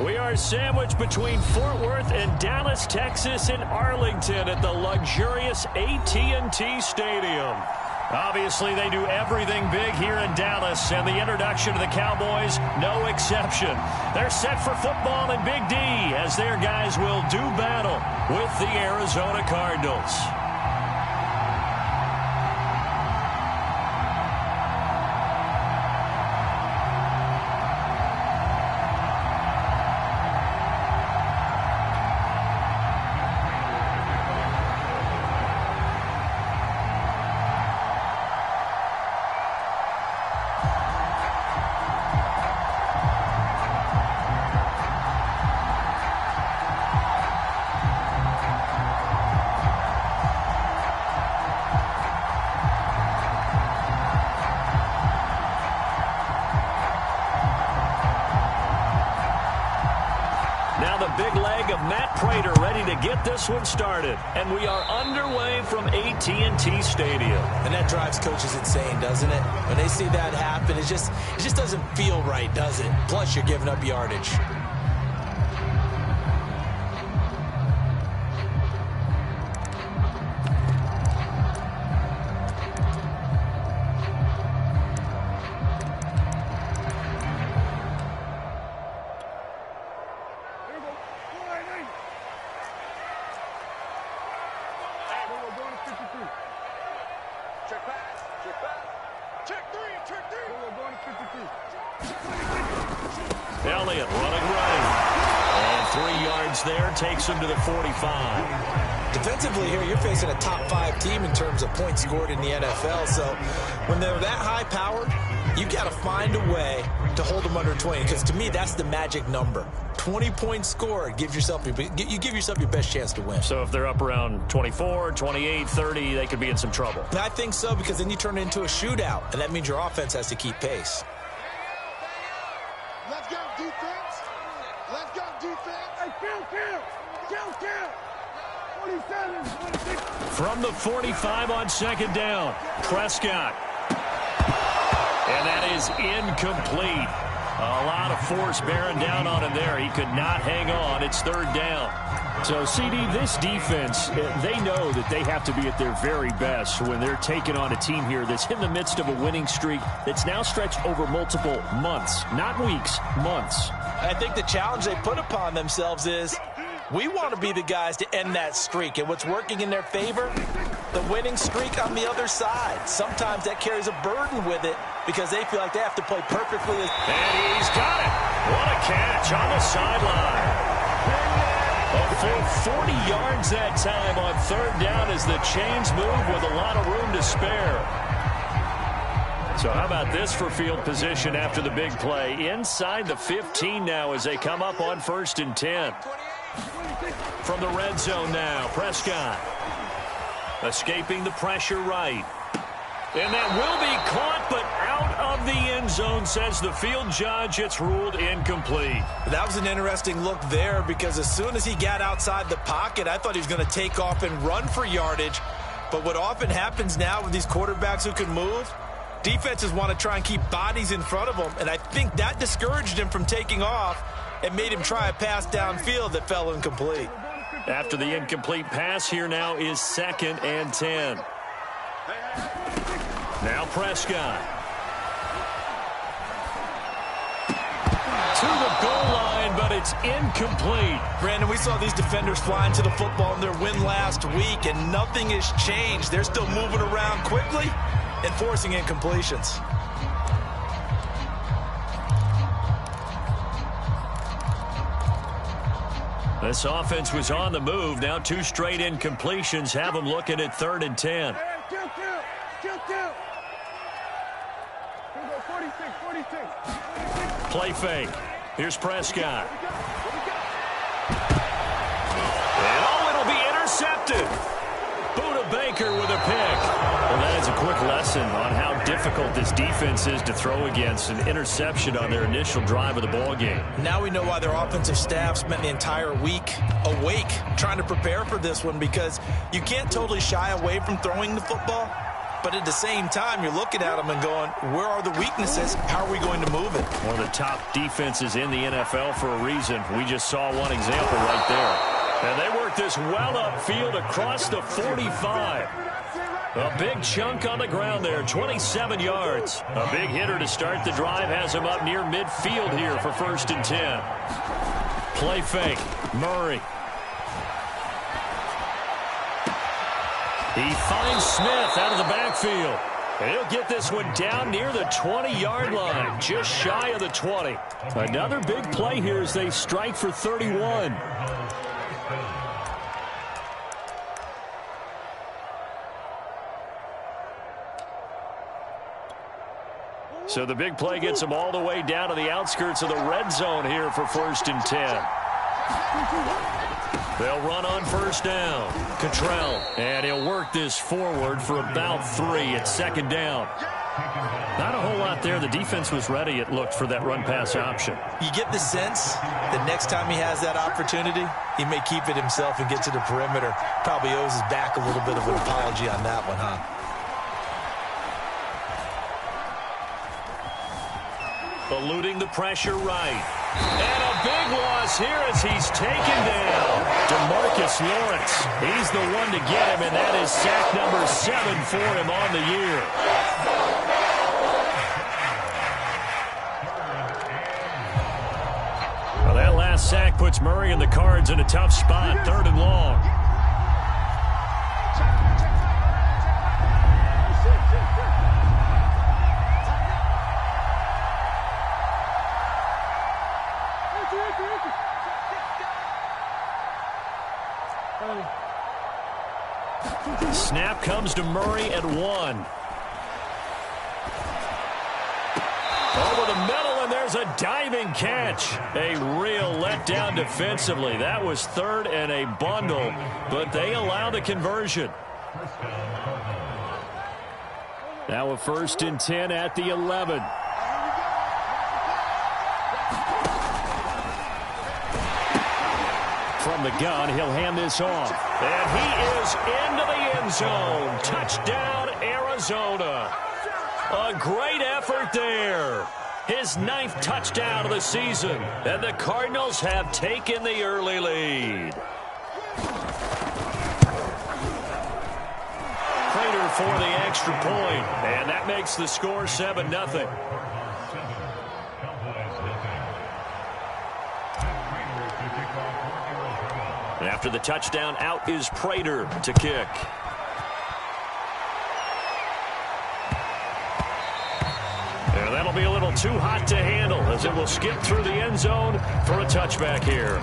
We are sandwiched between Fort Worth and Dallas, Texas, in Arlington at the luxurious AT&T Stadium. Obviously, they do everything big here in Dallas, and the introduction to the Cowboys, no exception. They're set for football in Big D as their guys will do battle with the Arizona Cardinals. Get this one started, and we are underway from AT&T Stadium. And that drives coaches insane, doesn't it? When they see that happen, it just doesn't feel right, does it? Plus, you're giving up yardage. Elliott running right. And 3 yards there takes him to the 45. Defensively here, you're facing a top 5 team in terms of points scored in the NFL. So when they're that high-powered, you've got to find a way to hold them under 20. Because to me, that's the magic number. 20 points scored, you give yourself your best chance to win. So if they're up around 24, 28, 30, they could be in some trouble. I think so, because then you turn it into a shootout, and that means your offense has to keep pace. Let's go, defense. Let's go, defense. Hey, kill. 47, 46. From the 45 on second down, Prescott. And that is incomplete. A lot of force bearing down on him there. He could not hang on. It's third down. So, CD, this defense, they know that they have to be at their very best when they're taking on a team here that's in the midst of a winning streak that's now stretched over multiple months. Not weeks, months. I think the challenge they put upon themselves is we want to be the guys to end that streak. And what's working in their favor? The winning streak on the other side. Sometimes that carries a burden with it because they feel like they have to play perfectly. And he's got it. What a catch on the sideline. For 40 yards that time on third down as the chains move with a lot of room to spare. So how about this for field position after the big play? Inside the 15 now as they come up on 1st and 10. From the red zone now, Prescott. Escaping the pressure right. And that will be caught, but out of the end zone, says the field judge. It's ruled incomplete. That was an interesting look there because as soon as he got outside the pocket, I thought he was going to take off and run for yardage. But what often happens now with these quarterbacks who can move, defenses want to try and keep bodies in front of them. And I think that discouraged him from taking off and made him try a pass downfield that fell incomplete. After the incomplete pass, here now is 2nd and 10. Now Prescott. To the goal line, but it's incomplete. Brandon, we saw these defenders flying to the football in their win last week, and nothing has changed. They're still moving around quickly and forcing incompletions. This offense was on the move. Now 2 straight incompletions have them looking at 3rd and 10. Play fake. Here's Prescott. And it'll be intercepted. Buda Baker with a pick. Well, that is a quick lesson on how difficult this defense is to throw against. An interception on their initial drive of the ball game. Now we know why their offensive staff spent the entire week awake trying to prepare for this one, because you can't totally shy away from throwing the football, But at the same time, you're looking at them and going, where are the weaknesses? How are we going to move it? One of the top defenses in the NFL for a reason. We just saw one example right there. And they work this well upfield across the 45. A big chunk on the ground there, 27 yards. A big hitter to start the drive has him up near midfield here for 1st and 10. Play fake. Murray. He finds Smith out of the backfield. And he'll get this one down near the 20-yard line, just shy of the 20. Another big play here as they strike for 31. So the big play gets them all the way down to the outskirts of the red zone here for 1st and 10. They'll run on 1st down. Cottrell, and he'll work this forward for about 3 at 2nd down. Not a whole lot there. The defense was ready, it looked, for that run-pass option. You get the sense that next time he has that opportunity, he may keep it himself and get to the perimeter. Probably owes his back a little bit of an apology on that one, huh? Eluding the pressure right. And a big loss here as he's taken down. DeMarcus Lawrence. He's the one to get him, and that is sack number 7 for him on the year. Well, that last sack puts Murray and the Cards in a tough spot, 3rd and long. Snap comes to Murray at 1. Over the middle, and there's a diving catch. A real letdown defensively. That was 3rd and a bundle, but they allow the conversion. Now a 1st and 10 at the 11. From the gun, he'll hand this off. And he is into the end zone. Touchdown, Arizona. A great effort there. His 9th touchdown of the season. And the Cardinals have taken the early lead. Prater for the extra point. And that makes the score 7-0. After the touchdown, out is Prater to kick. And that'll be a little too hot to handle as it will skip through the end zone for a touchback here.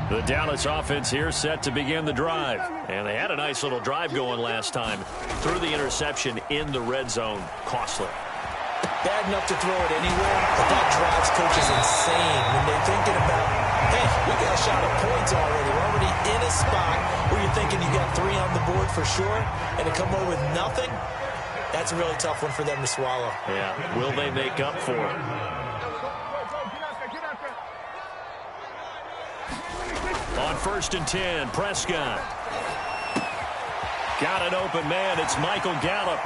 The Dallas offense here set to begin the drive. And they had a nice little drive going last time. Threw the interception in the red zone. Costly. Bad enough to throw it anywhere, but that drives coaches insane when they're thinking about, hey, we got a shot at points already. We're already in a spot where you're thinking you got 3 on the board for sure, and to come away with nothing, that's a really tough one for them to swallow. Yeah, will they make up for it? On 1st and 10, Prescott. Got an open man. It's Michael Gallup.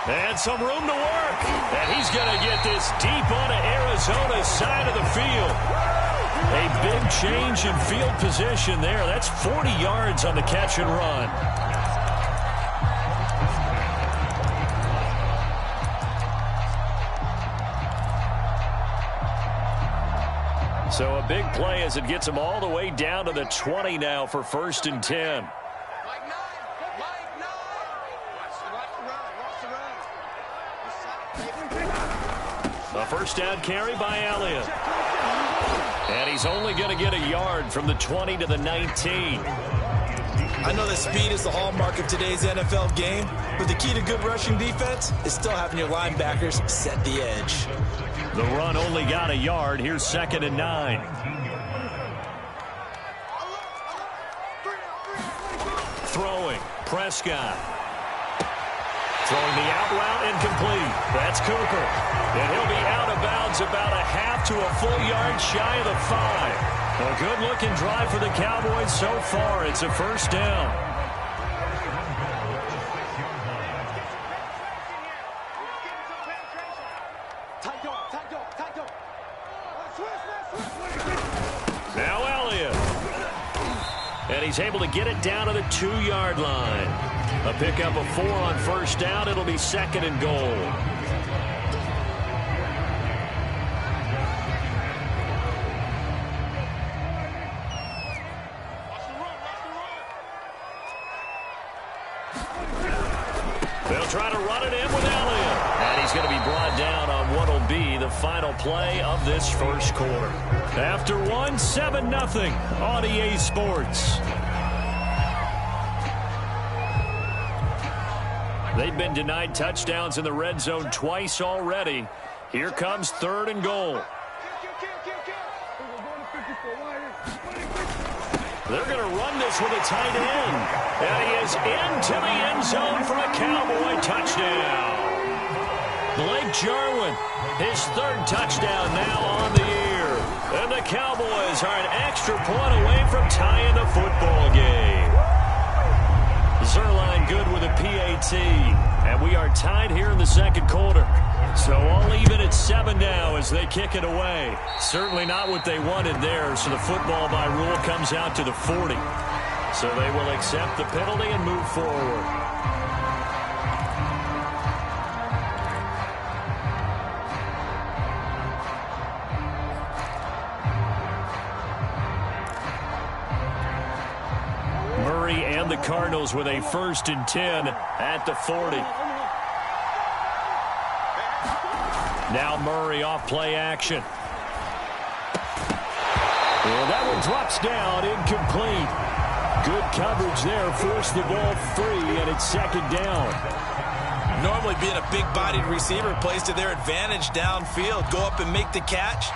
And some room to work. And he's going to get this deep onto Arizona's side of the field. A big change in field position there. That's 40 yards on the catch and run. So a big play as it gets them all the way down to the 20 now for 1st and 10. A 1st down carry by Elliott. And he's only going to get a yard from the 20 to the 19. I know that speed is the hallmark of today's NFL game, but the key to good rushing defense is still having your linebackers set the edge. The run only got a yard. Here's 2nd and 9. Throwing. Prescott. Throwing the out route incomplete. That's Cooper. And he'll be out of bounds about a half to a full yard shy of the 5. A good-looking drive for the Cowboys so far. It's a first down. Now Elliott. And he's able to get it down to the 2-yard line. A pickup of 4 on first down. It'll be 2nd and goal. They'll try to run it in with Elliott. And he's going to be brought down on what will be the final play of this first quarter. After 1, 7-0 on EA Sports. They've been denied touchdowns in the red zone twice already. Here comes 3rd and goal. They're going to run this with a tight end. And he is into the end zone for a Cowboy touchdown. Blake Jarwin, his 3rd touchdown now on the year. And the Cowboys are an extra point away from tying the football game. Zerline good with a PAT. And we are tied here in the second quarter. So all even at 7 now as they kick it away. Certainly not what they wanted there, so the football by rule comes out to the 40. So they will accept the penalty and move forward. Murray and the Cardinals with a 1st and 10 at the 40. Now Murray off play action. Well, that one drops down, incomplete. Good coverage there, forced the ball free, and it's 2nd down. Normally being a big-bodied receiver plays to their advantage downfield. Go up and make the catch,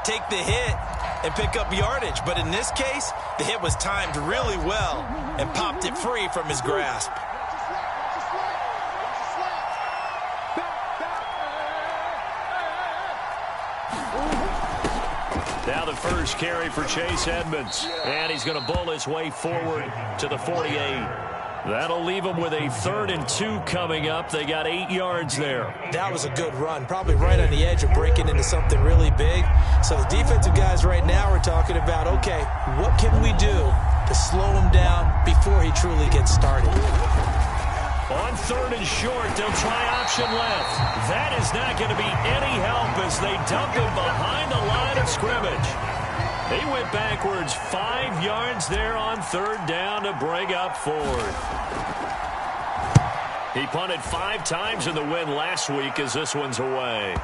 take the hit, and pick up yardage. But in this case, the hit was timed really well and popped it free from his grasp. Now the first carry for Chase Edmonds. And he's going to bull his way forward to the 48. That'll leave him with a 3rd and 2 coming up. They got 8 yards there. That was a good run, probably right on the edge of breaking into something really big. So the defensive guys right now are talking about, okay, what can we do to slow him down before he truly gets started? On 3rd and short, they'll try option left. That is not going to be any help as they dump him behind the line of scrimmage. He went backwards 5 yards there on 3rd down to bring up 4th. He punted 5 times in the win last week as this one's away.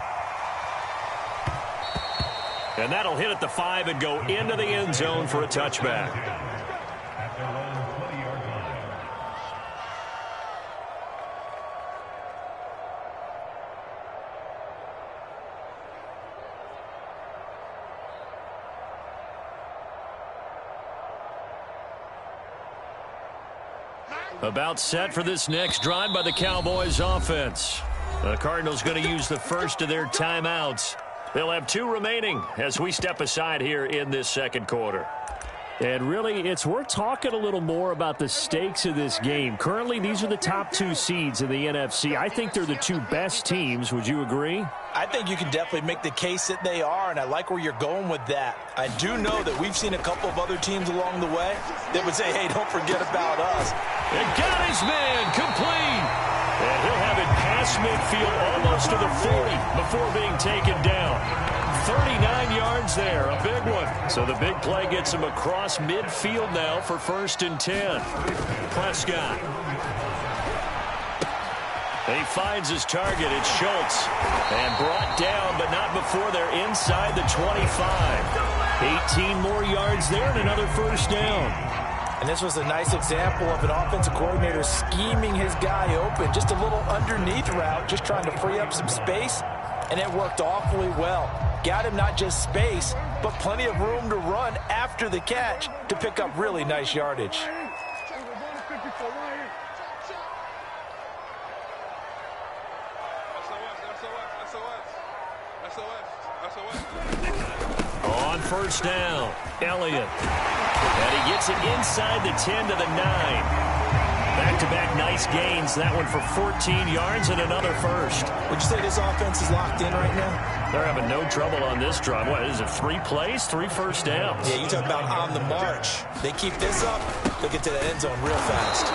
And that'll hit at the 5 and go into the end zone for a touchback. About set for this next drive by the Cowboys offense. The Cardinals going to use the first of their timeouts. They'll have 2 remaining as we step aside here in this second quarter. And really, it's worth talking a little more about the stakes of this game. Currently, these are the top 2 seeds in the NFC. I think they're the 2 best teams. Would you agree? I think you can definitely make the case that they are, and I like where you're going with that. I do know that we've seen a couple of other teams along the way that would say, hey, don't forget about us. And got his man complete. And he'll have it past midfield almost to the 40 before being taken down. 39 yards there, a big one. So the big play gets him across midfield now for 1st and 10. Prescott. He finds his target. It's Schultz. And brought down, but not before they're inside the 25. 18 more yards there and another 1st down. And this was a nice example of an offensive coordinator scheming his guy open. Just a little underneath route, just trying to free up some space. And it worked awfully well. Got him not just space, but plenty of room to run after the catch to pick up really nice yardage. On first down, Elliott. And he gets it inside the 10 to the 9. Back-to-back nice gains. That one for 14 yards and another first. Would you say this offense is locked in right now? They're having no trouble on this drive. What is it, 3 plays, 3 first downs? Yeah, you talk about on the march. They keep this up, they'll get to the end zone real fast.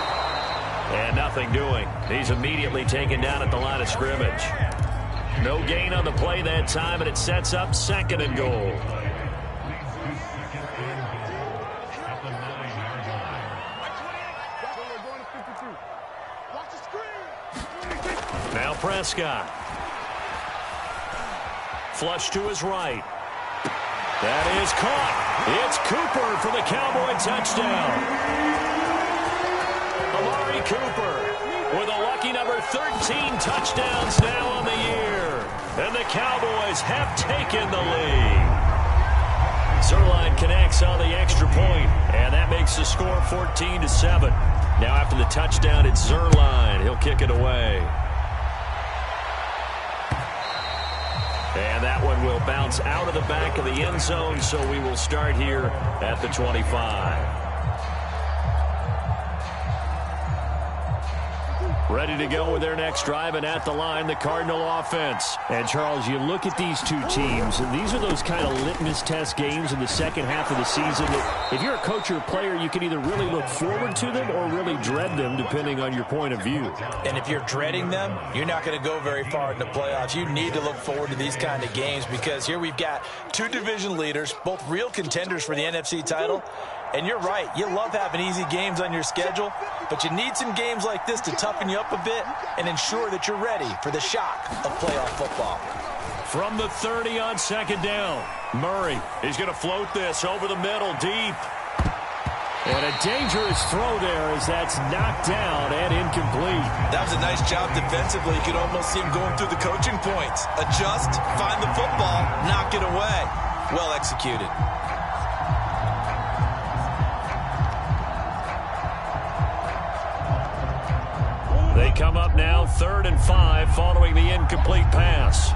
And nothing doing. He's immediately taken down at the line of scrimmage. No gain on the play that time, and it sets up 2nd and goal. Now Prescott. Flush to his right. That is caught. It's Cooper for the Cowboy touchdown. Amari Cooper with a lucky number 13 touchdowns now on the year. And the Cowboys have taken the lead. Zerline connects on the extra point, and that makes the score 14-7. Now after the touchdown, it's Zerline. He'll kick it away. And that one will bounce out of the back of the end zone, so we will start here at the 25. Ready to go with their next drive, and at the line, the Cardinal offense. And, Charles, you look at these two teams, and these are those kind of litmus test games in the second half of the season that if you're a coach or a player, you can either really look forward to them or really dread them, depending on your point of view. And if you're dreading them, you're not going to go very far in the playoffs. You need to look forward to these kind of games because here we've got 2 division leaders, both real contenders for the NFC title. And you're right, you love having easy games on your schedule, but you need some games like this to toughen you up a bit and ensure that you're ready for the shock of playoff football. From the 30 on 2nd down, Murray is going to float this over the middle deep. And a dangerous throw there as that's knocked down and incomplete. That was a nice job defensively. You could almost see him going through the coaching points. Adjust, find the football, knock it away. Well executed. They come up now 3rd and 5 following the incomplete pass.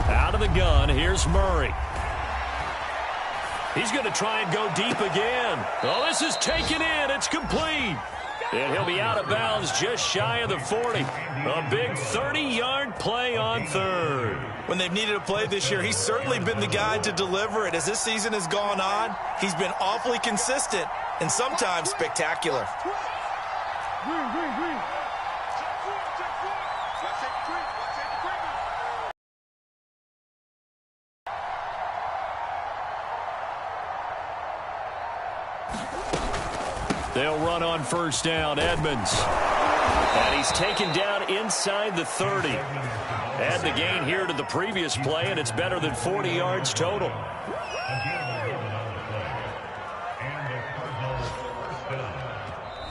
Out of the gun, here's Murray. He's going to try and go deep again. Oh, this is taken in. It's complete. And he'll be out of bounds just shy of the 40. A big 30-yard play on 3rd. When they've needed a play this year, he's certainly been the guy to deliver it. As this season has gone on, he's been awfully consistent and sometimes spectacular. Green. They'll run on first down, Edmonds. And he's taken down inside the 30. Add the gain here to the previous play, and it's better than 40 yards total.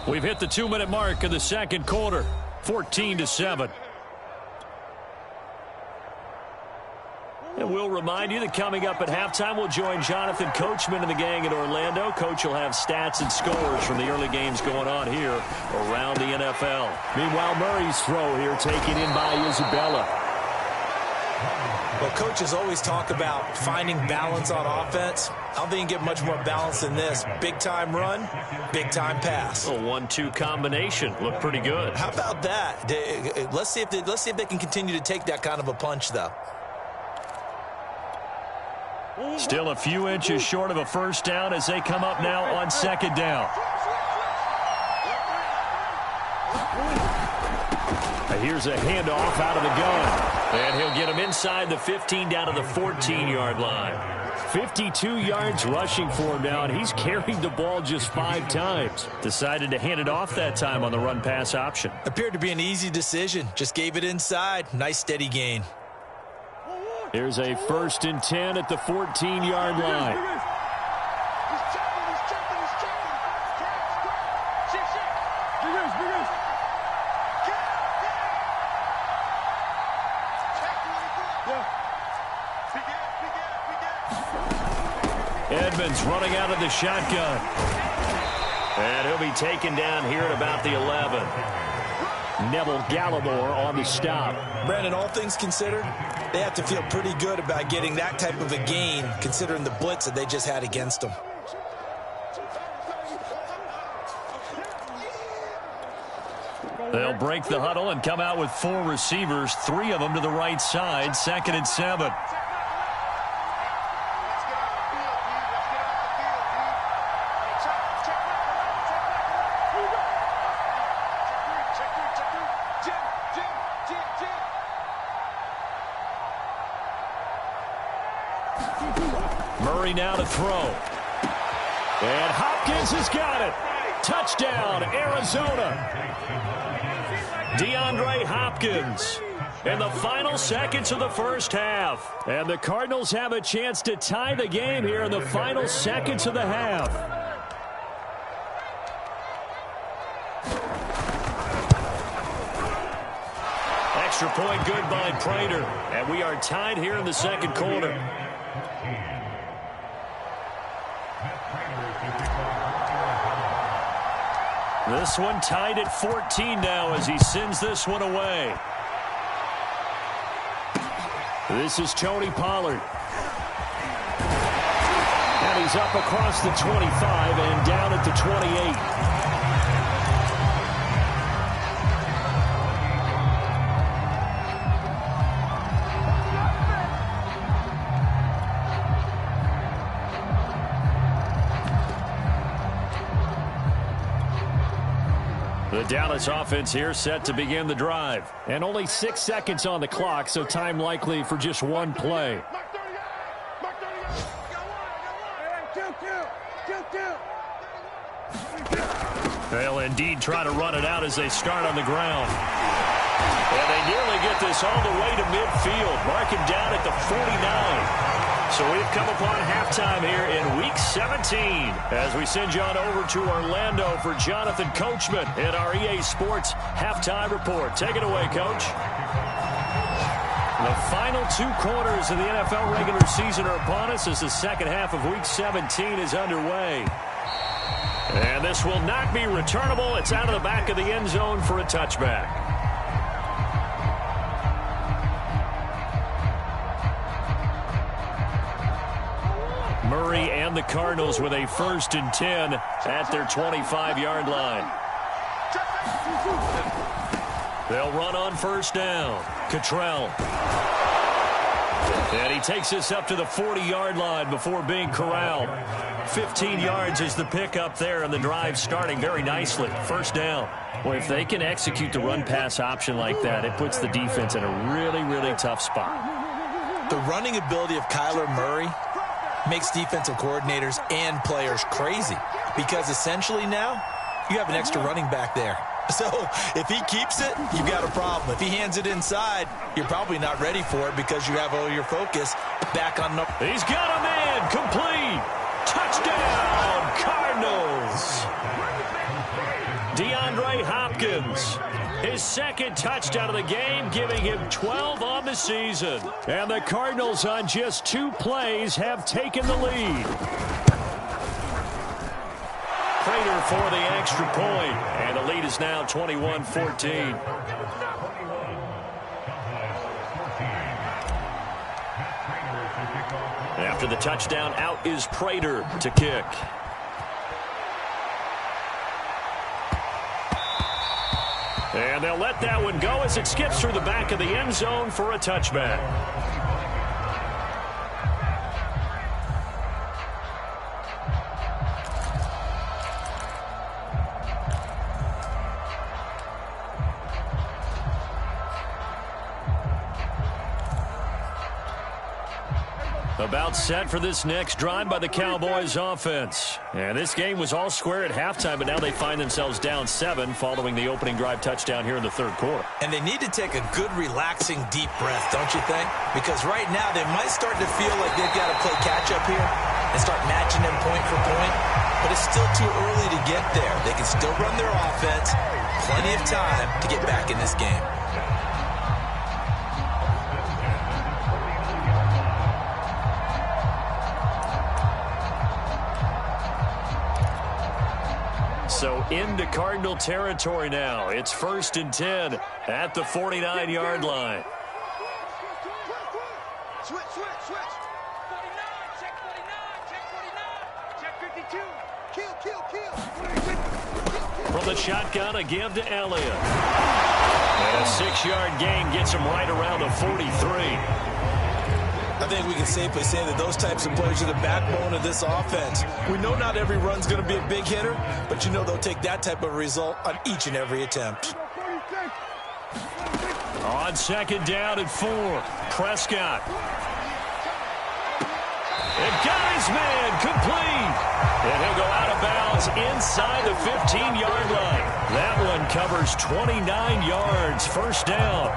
We've hit the 2-minute mark of the second quarter, 14-7. And we'll remind you that coming up at halftime, we'll join Jonathan Coachman and the gang in Orlando. Coach will have stats and scores from the early games going on here around the NFL. Meanwhile, Murray's throw here taken in by Isabella. Well, coaches always talk about finding balance on offense. I don't think you can get much more balance than this. Big-time run, big-time pass. A 1-2 combination. Looked pretty good. How about that? Let's see if they can continue to take that kind of a punch, though. Still a few inches short of a first down as they come up now on second down. Here's a handoff out of the gun. And he'll get him inside the 15 down to the 14-yard line. 52 yards rushing for him now, and he's carried the ball just 5 times. Decided to hand it off that time on the run-pass option. Appeared to be an easy decision. Just gave it inside. Nice steady gain. Here's a 1st and 10 at the 14-yard line. Edmonds running out of the shotgun. And he'll be taken down here at about the 11. Neville Gallimore on the stop. Brandon, all things considered, they have to feel pretty good about getting that type of a gain, considering the blitz that they just had against them. They'll break the huddle and come out with 4 receivers, 3 of them to the right side, 2nd and 7. Murray now to throw. And Hopkins has got it. Touchdown, Arizona. DeAndre Hopkins in the final seconds of the first half. And the Cardinals have a chance to tie the game here in the final seconds of the half. Extra point good by Prater. And we are tied here in the second quarter. This one tied at 14 now as he sends this one away. This is Tony Pollard. And he's up across the 25 and down at the 28. The Dallas offense here set to begin the drive. And only 6 seconds on the clock, so time likely for just one play. They'll indeed try to run it out as they start on the ground. And they nearly get this all the way to midfield. Mark him down at the 49. So we've come upon halftime here in Week 17 as we send you on over to Orlando for Jonathan Coachman in our EA Sports Halftime Report. Take it away, Coach. The final 2 quarters of the NFL regular season are upon us as the second half of Week 17 is underway. And this will not be returnable. It's out of the back of the end zone for a touchback. Murray and the Cardinals with a 1st and 10 at their 25-yard line. They'll run on 1st down. Cottrell. And he takes this up to the 40-yard line before being corralled. 15 yards is the pickup there, and the drive starting very nicely. 1st down. Well, if they can execute the run-pass option like that, it puts the defense in a really, really tough spot. The running ability of Kyler Murray makes defensive coordinators and players crazy because essentially now you have an extra running back there. So if he keeps it, you got a problem. If he hands it inside, you're probably not ready for it because you have all your focus back on. He's got a man complete. Touchdown, Cardinals. DeAndre Hopkins. His 2nd touchdown of the game, giving him 12 on the season. And the Cardinals on just 2 plays have taken the lead. Prater for the extra point. And the lead is now 21-14. After the touchdown, out is Prater to kick. And they'll let that one go as it skips through the back of the end zone for a touchback. About set for this next drive by the Cowboys offense. And this game was all square at halftime, but now they find themselves down 7 following the opening drive touchdown here in the 3rd quarter. And they need to take a good, relaxing, deep breath, don't you think? Because right now they might start to feel like they've got to play catch-up here and start matching them point for point. But it's still too early to get there. They can still run their offense. Plenty of time to get back in this game. So into Cardinal territory now. It's 1st and 10 at the 49-yard line. Switch. 49, check 52. Kill. From the shotgun, a give to Elliott. And a 6-yard gain gets him right around the 43. I think we can safely say that those types of plays are the backbone of this offense. We know not every run's going to be a big hitter, but you know they'll take that type of result on each and every attempt. On 2nd down and 4, Prescott. And got his man complete. And he'll go out of bounds inside the 15-yard line. That one covers 29 yards, 1st down.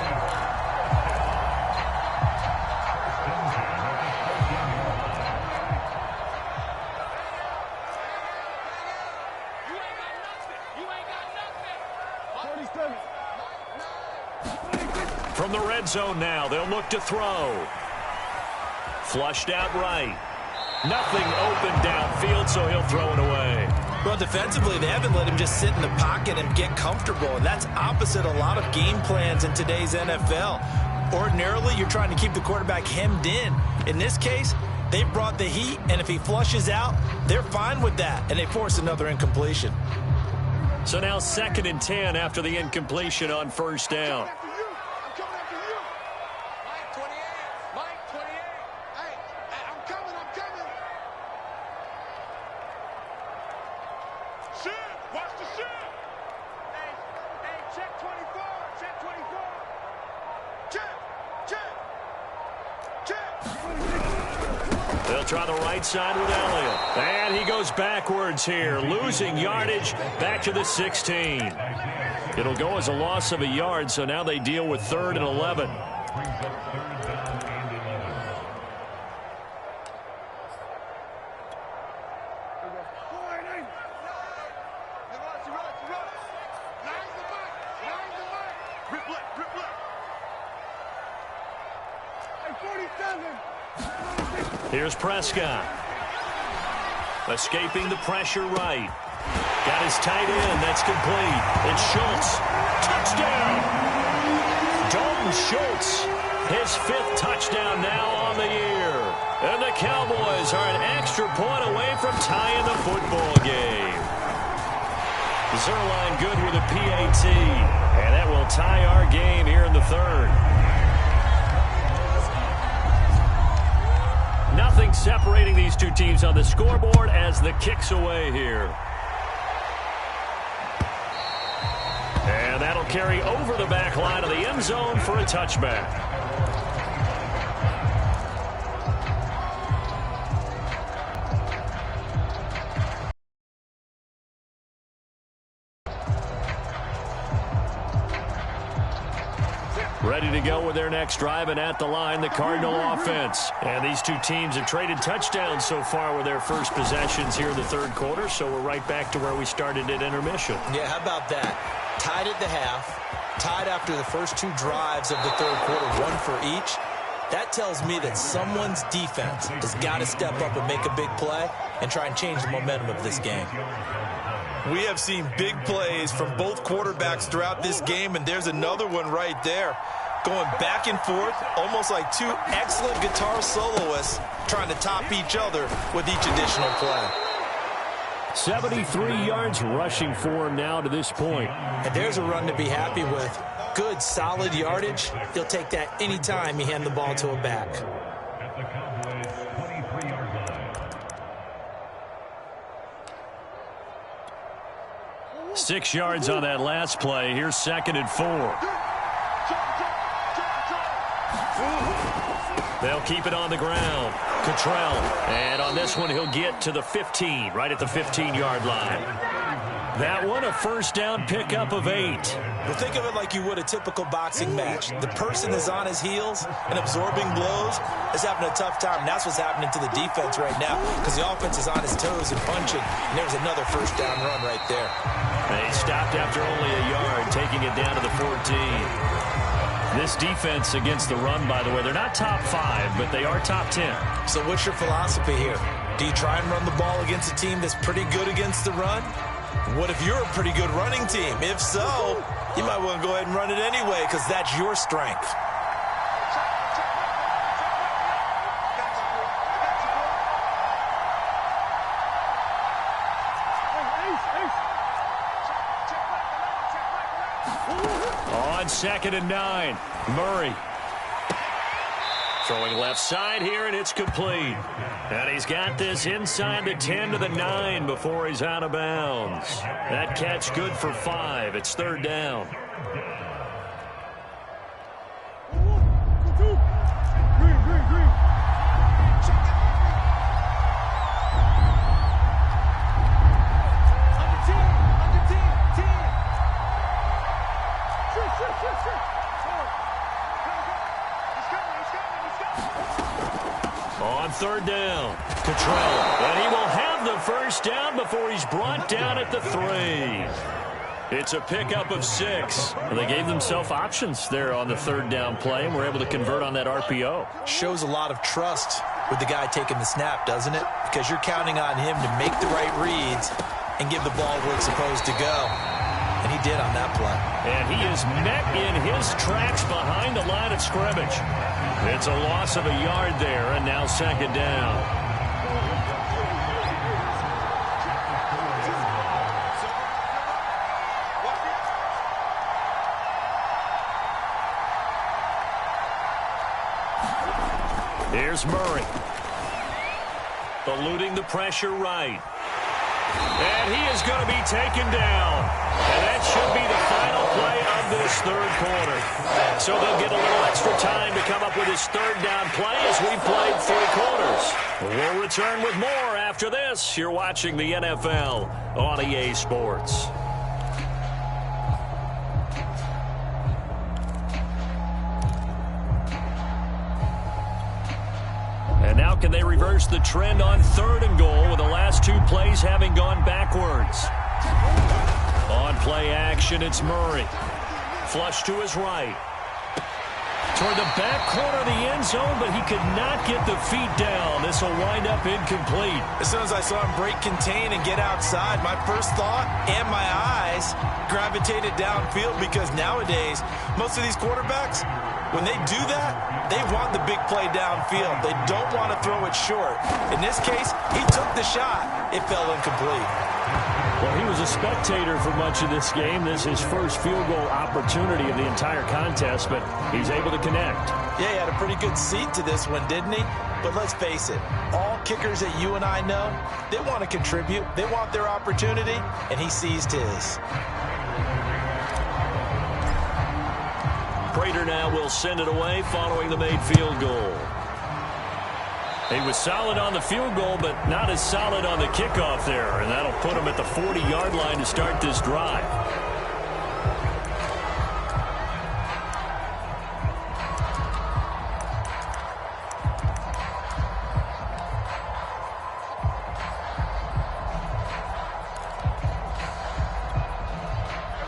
From the red zone now, they'll look to throw. Flushed out right. Nothing open downfield, so he'll throw it away. Well, defensively, they haven't let him just sit in the pocket and get comfortable, and that's opposite a lot of game plans in today's NFL. Ordinarily, you're trying to keep the quarterback hemmed in. In this case, they brought the heat, and if he flushes out, they're fine with that, and they force another incompletion. So now 2nd and 10 after the incompletion on 1st down. They'll try the right side with Elliott. And he goes backwards here, losing yardage back to the 16. It'll go as a loss of a yard, so now they deal with 3rd and 11. Here's Prescott. Escaping the pressure right. Got his tight end. That's complete. It's Schultz. Touchdown! Dalton Schultz. His 5th touchdown now on the year. And the Cowboys are an extra point away from tying the football game. Zerline good with a PAT. And that will tie our game here in the 3rd. Nothing separating these two teams on the scoreboard as the kick's away here. And that'll carry over the back line of the end zone for a touchback. Ready to go with their next drive, and at the line, the Cardinal offense. And these two teams have traded touchdowns so far with their first possessions here in the 3rd quarter, so we're right back to where we started at intermission. Yeah, how about that? Tied at the half, tied after the first 2 drives of the 3rd quarter, 1 for each. That tells me that someone's defense has got to step up and make a big play and try and change the momentum of this game. We have seen big plays from both quarterbacks throughout this game, and there's another one right there. Going back and forth, almost like 2 excellent guitar soloists trying to top each other with each additional play. 73 yards rushing for him now to this point. And there's a run to be happy with. Good, solid yardage. He'll take that anytime you hand the ball to a back. 6 yards on that last play. Here's 2nd and 4. They'll keep it on the ground. Cottrell. And on this one, he'll get to the 15, right at the 15-yard line. That one, a 1st down pickup of 8. Well, think of it like you would a typical boxing match. The person is on his heels and absorbing blows is having a tough time. And that's what's happening to the defense right now because the offense is on his toes and punching. And there's another 1st down run right there. They stopped after only a yard, taking it down to the 14. This defense against the run, by the way, they're not top 5, but they are top 10. So what's your philosophy here? Do you try and run the ball against a team that's pretty good against the run? What if you're a pretty good running team? If so, you might want to go ahead and run it anyway because that's your strength. On 2nd and 9, Murray. Throwing left side here, and it's complete. And he's got this inside the 10 to the 9 before he's out of bounds. That catch good for 5. It's 3rd down. On 3rd down, Cottrell, and he will have the first down before he's brought down at the 3. It's a pickup of 6. And they gave themselves options there on the 3rd down play, and were able to convert on that RPO. Shows a lot of trust with the guy taking the snap, doesn't it? Because you're counting on him to make the right reads and give the ball where it's supposed to go. And he did on that play. And he is met in his tracks behind the line of scrimmage. It's a loss of a yard there, and now 2nd down. Here's Murray. Eluding the pressure right. And he is going to be taken down. And that should be the final play of this 3rd quarter. So they'll get a little extra time to come up with his 3rd down play as we played 3 quarters. We'll return with more after this. You're watching the NFL on EA Sports. And now can they reverse the trend on 3rd and goal with the last 2 plays having gone backwards? On play action, it's Murray. Flush to his right. Toward the back corner of the end zone, but he could not get the feet down. This will wind up incomplete. As soon as I saw him break contain and get outside, my first thought and my eyes gravitated downfield because nowadays, most of these quarterbacks, when they do that, they want the big play downfield. They don't want to throw it short. In this case, he took the shot. It fell incomplete. Well, he was a spectator for much of this game. This is his first field goal opportunity of the entire contest, but he's able to connect. Yeah, he had a pretty good seat to this one, didn't he? But let's face it, all kickers that you and I know, they want to contribute. They want their opportunity, and he seized his. Prater now will send it away following the made field goal. He was solid on the field goal, but not as solid on the kickoff there, and that'll put him at the 40-yard line to start this drive.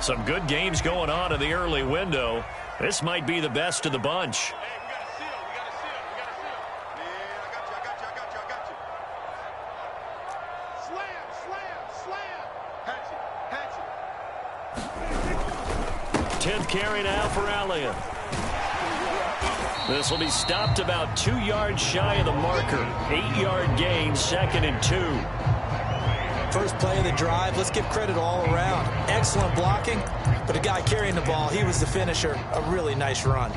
Some good games going on in the early window. This might be the best of the bunch. Carry now for Elliott. This will be stopped about 2 yards shy of the marker. 8-yard gain, 2nd and 2. First play of the drive, let's give credit all around. Excellent blocking, but the guy carrying the ball, he was the finisher. A really nice run.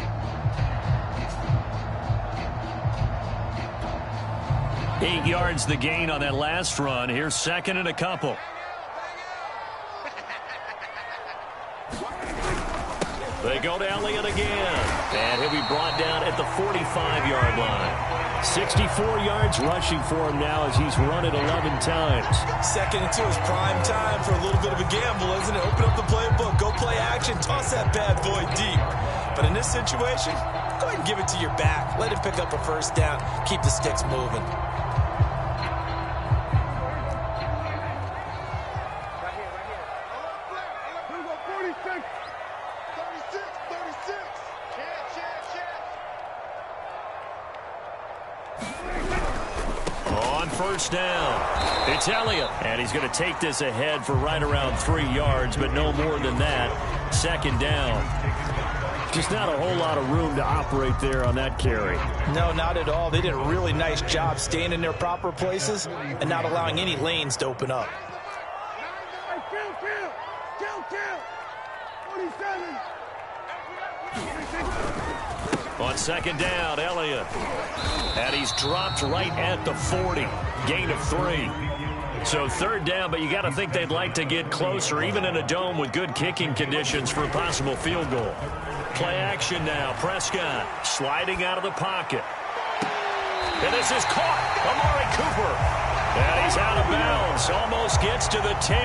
Eight yards the gain on that last run. Here's 2nd and a couple. They go to Elliott again, and he'll be brought down at the 45-yard line. 64 yards rushing for him now as he's run it 11 times. 2nd and 2 is prime time for a little bit of a gamble, isn't it? Open up the playbook, go play action, toss that bad boy deep. But in this situation, go ahead and give it to your back. Let him pick up a first down, keep the sticks moving. first down. It's Elliott, and he's going to take this ahead for right around 3 yards, but no more than that. Second down. Just not a whole lot of room to operate there on that carry. No, not at all. They did a really nice job staying in their proper places and not allowing any lanes to open up. On second down, Elliott. And he's dropped right at the 40. Gain of 3. So third down, but you got to think they'd like to get closer, even in a dome with good kicking conditions for a possible field goal. Play action now. Prescott sliding out of the pocket. And this is caught. Amari Cooper. And he's out of bounds. Almost gets to the 10.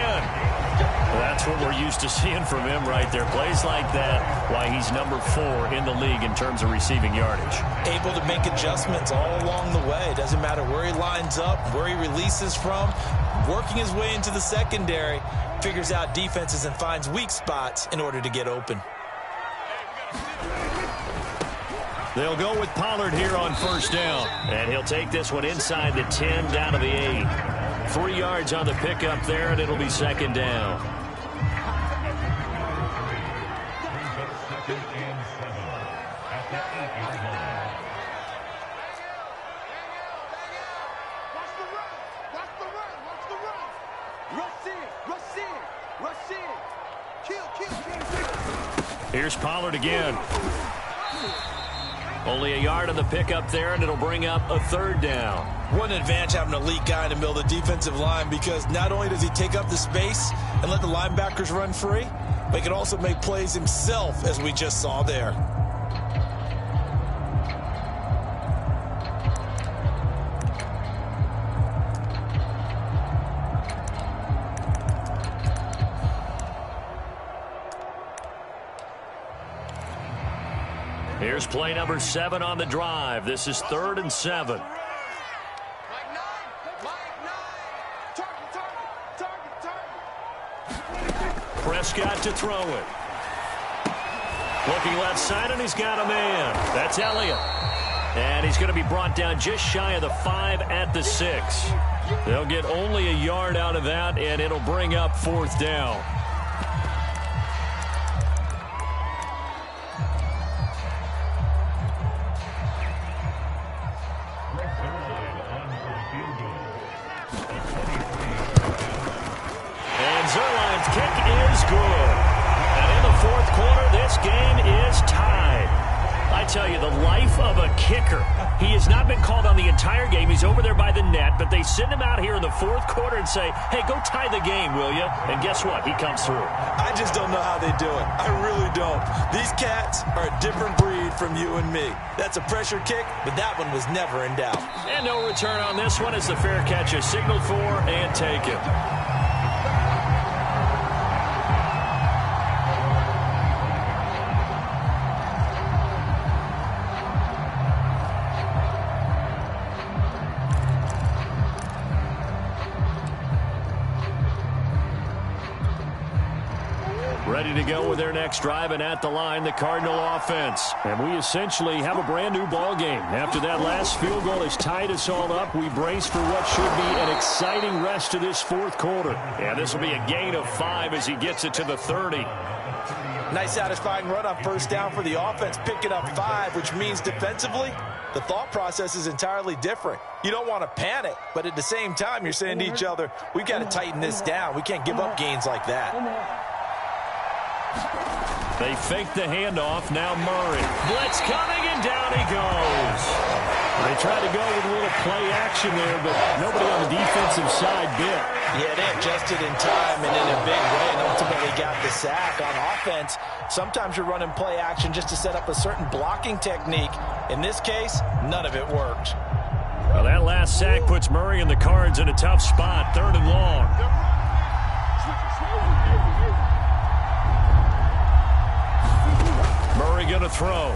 That's what we're used to seeing from him right there. Plays like that, why he's number 4 in the league in terms of receiving yardage. Able to make adjustments all along the way. Doesn't matter where he lines up, where he releases from. Working his way into the secondary, figures out defenses and finds weak spots in order to get open. They'll go with Pollard here on first down. And he'll take this one inside the 10 down to the 8. 3 yards on the pickup there, and it'll be second down. Here's Pollard again. Only a yard on the pickup there, and it'll bring up a third down. What an advantage having an elite guy in the middle of the defensive line, because not only does he take up the space and let the linebackers run free, but he can also make plays himself, as we just saw there. Here's play number 7 on the drive. This is 3rd and 7. Prescott to throw it. Looking left side, and he's got a man. That's Elliott. And he's going to be brought down just shy of the 5 at the 6. They'll get only a yard out of that, and it'll bring up 4th down. Tell you, the life of a kicker. He has not been called on the entire game. He's over there by the net, but they send him out here in the 4th quarter and say, hey, go tie the game, will you? And guess what? He comes through. I just don't know how they do it. I really don't. These cats are a different breed from you and me. That's a pressure kick, but that one was never in doubt. And no return on this one as the fair catch is signaled for and taken. Ready to go with their next drive, and at the line, the Cardinal offense. And we essentially have a brand-new ball game. After that last field goal has tied us all up, we brace for what should be an exciting rest of this 4th quarter. And this will be a gain of 5 as he gets it to the 30. Nice satisfying run on first down for the offense, picking up 5, which means defensively, the thought process is entirely different. You don't want to panic, but at the same time, you're saying to each other, we've got to tighten this down. We can't give up gains like that. They fake the handoff. Now Murray. Blitz coming, and down he goes. They tried to go with a little play action there, but nobody on the defensive side bit. Yeah, they adjusted in time and in a big way and ultimately got the sack. On offense, sometimes you're running play action just to set up a certain blocking technique. In this case, none of it worked. Well, that last sack puts Murray and the Cards in a tough spot. 3rd and long. Murray going to throw.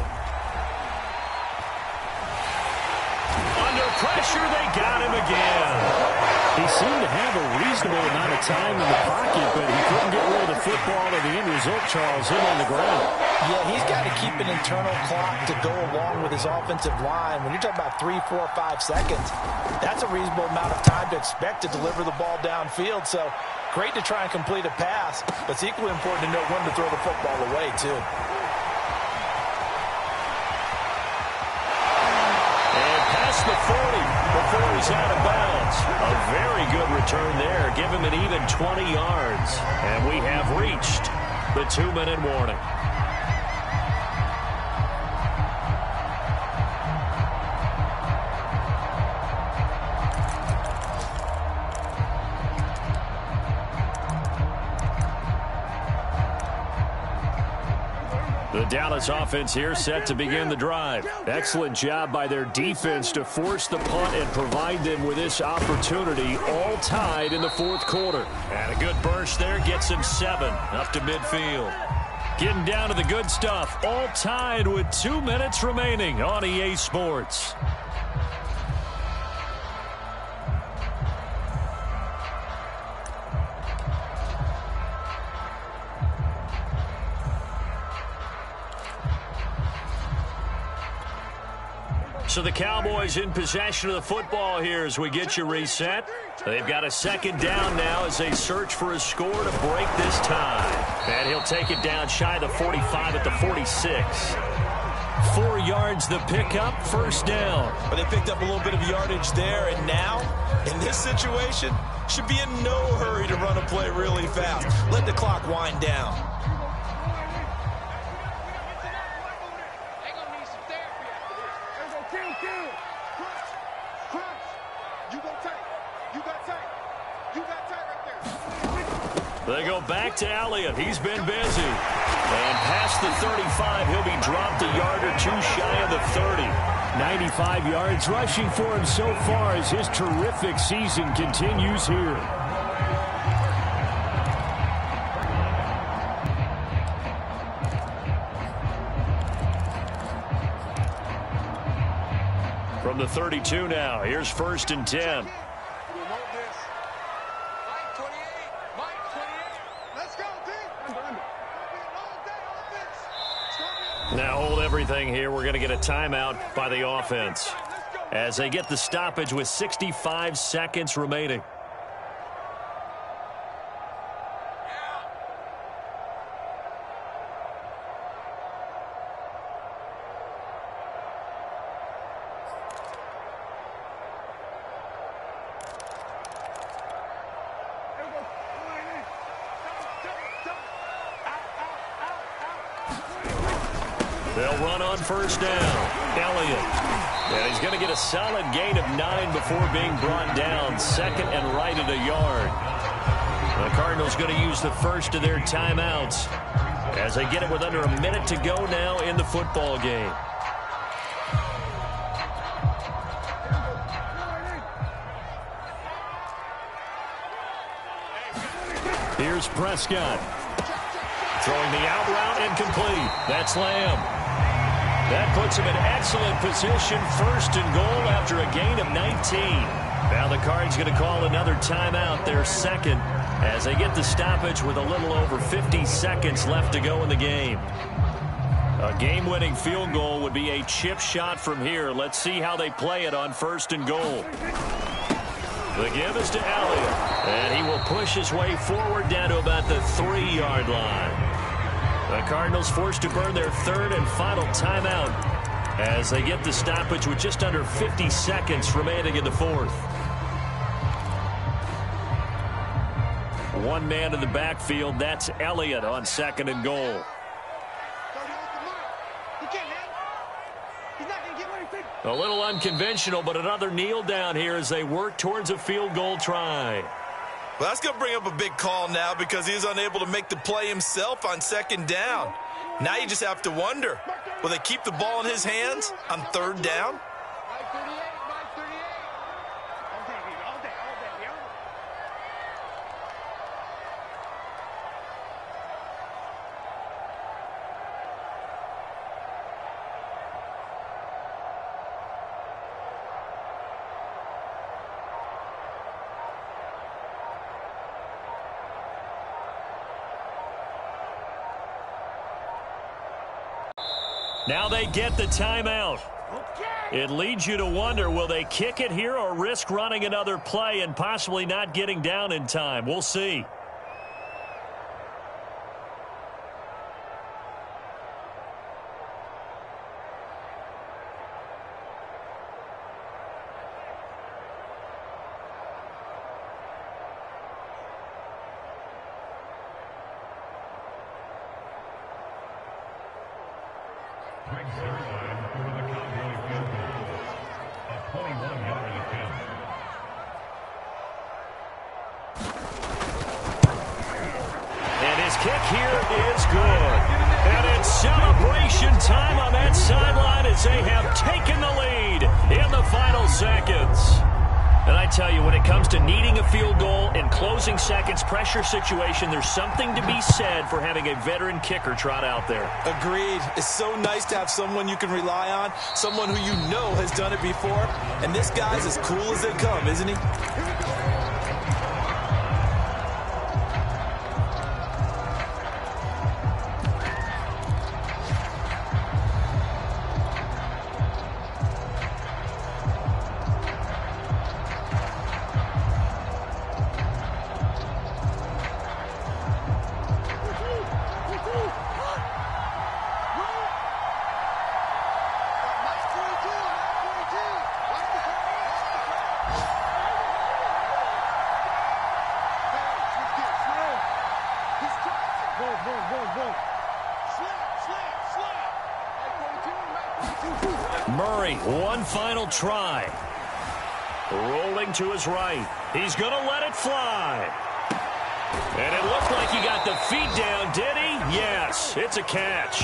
Under pressure, they got him again. He seemed to have a reasonable amount of time in the pocket, but he couldn't get rid of the football, and the end result, Charles, him on the ground. Yeah, he's got to keep an internal clock to go along with his offensive line. When you're talking about 3, 4, 5 seconds, that's a reasonable amount of time to expect to deliver the ball downfield. So great to try and complete a pass, but it's equally important to know when to throw the football away, too. Past the 40 before he's out of bounds. A very good return there. Give him an even 20 yards. And we have reached the 2-minute warning. The Dallas offense here set to begin the drive. Excellent job by their defense to force the punt and provide them with this opportunity, all tied in the fourth quarter. And a good burst there gets him 7 up to midfield. Getting down to the good stuff, all tied with 2 minutes remaining on EA Sports. So the Cowboys in possession of the football here as we get you reset. They've got a second down now as they search for a score to break this tie. And he'll take it down shy of the 45 at the 46. 4 yards the pickup, first down. But they picked up a little bit of yardage there, and now, in this situation, should be in no hurry to run a play really fast. Let the clock wind down. They go back to Elliott. He's been busy. And past the 35, he'll be dropped a yard or two shy of the 30. 95 yards rushing for him so far as his terrific season continues here. From the 32 now, here's 1st and 10. Now hold everything here. We're going to get a timeout by the offense as they get the stoppage with 65 seconds remaining. They'll run on first down. Elliott. And he's going to get a solid gain of 9 before being brought down. Second and right at a yard. The Cardinals going to use the first of their timeouts as they get it with under a minute to go now in the football game. Here's Prescott. Throwing the out route incomplete. That's Lamb. That puts him in excellent position, 1st and goal after a gain of 19. Now the Cards going to call another timeout, their second, as they get the stoppage with a little over 50 seconds left to go in the game. A game-winning field goal would be a chip shot from here. Let's see how they play it on 1st and goal. The give is to Elliott, and he will push his way forward down to about the 3-yard line. The Cardinals forced to burn their 3rd and final timeout as they get the stoppage with just under 50 seconds remaining in the 4th. One man in the backfield, that's Elliott on 2nd and goal. A little unconventional, but another kneel down here as they work towards a field goal try. Well, that's going to bring up a big call now because he was unable to make the play himself on 2nd down. Now you just have to wonder, will they keep the ball in his hands on 3rd down? Now they get the timeout. It leads you to wonder, will they kick it here or risk running another play and possibly not getting down in time? We'll see. Kick here is good. And it's celebration time on that sideline as they have taken the lead in the final seconds. And I tell you, when it comes to needing a field goal in closing seconds, pressure situation, there's something to be said for having a veteran kicker trot out there. Agreed. It's so nice to have someone you can rely on, someone who you know has done it before. And this guy's as cool as they come, isn't he? Murray, one final try. Rolling to his right. He's going to let it fly. And it looked like he got the feet down, did he? Yes, it's a catch.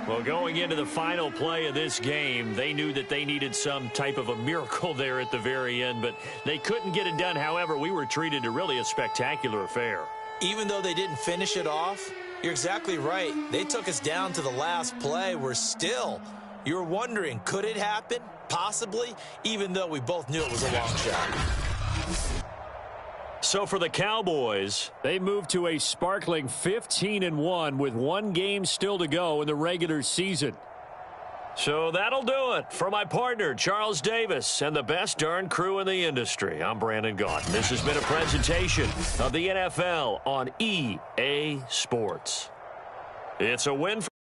Well, going into the final play of this game, they knew that they needed some type of a miracle there at the very end, but they couldn't get it done. However, we were treated to really a spectacular affair. Even though they didn't finish it off, you're exactly right. They took us down to the last play. We're still, you're wondering, could it happen? Possibly, even though we both knew it was a long shot. So for the Cowboys, they moved to a sparkling 15-1 with one game still to go in the regular season. So that'll do it for my partner, Charles Davis, and the best darn crew in the industry. I'm Brandon Gaughan. This has been a presentation of the NFL on EA Sports. It's a win for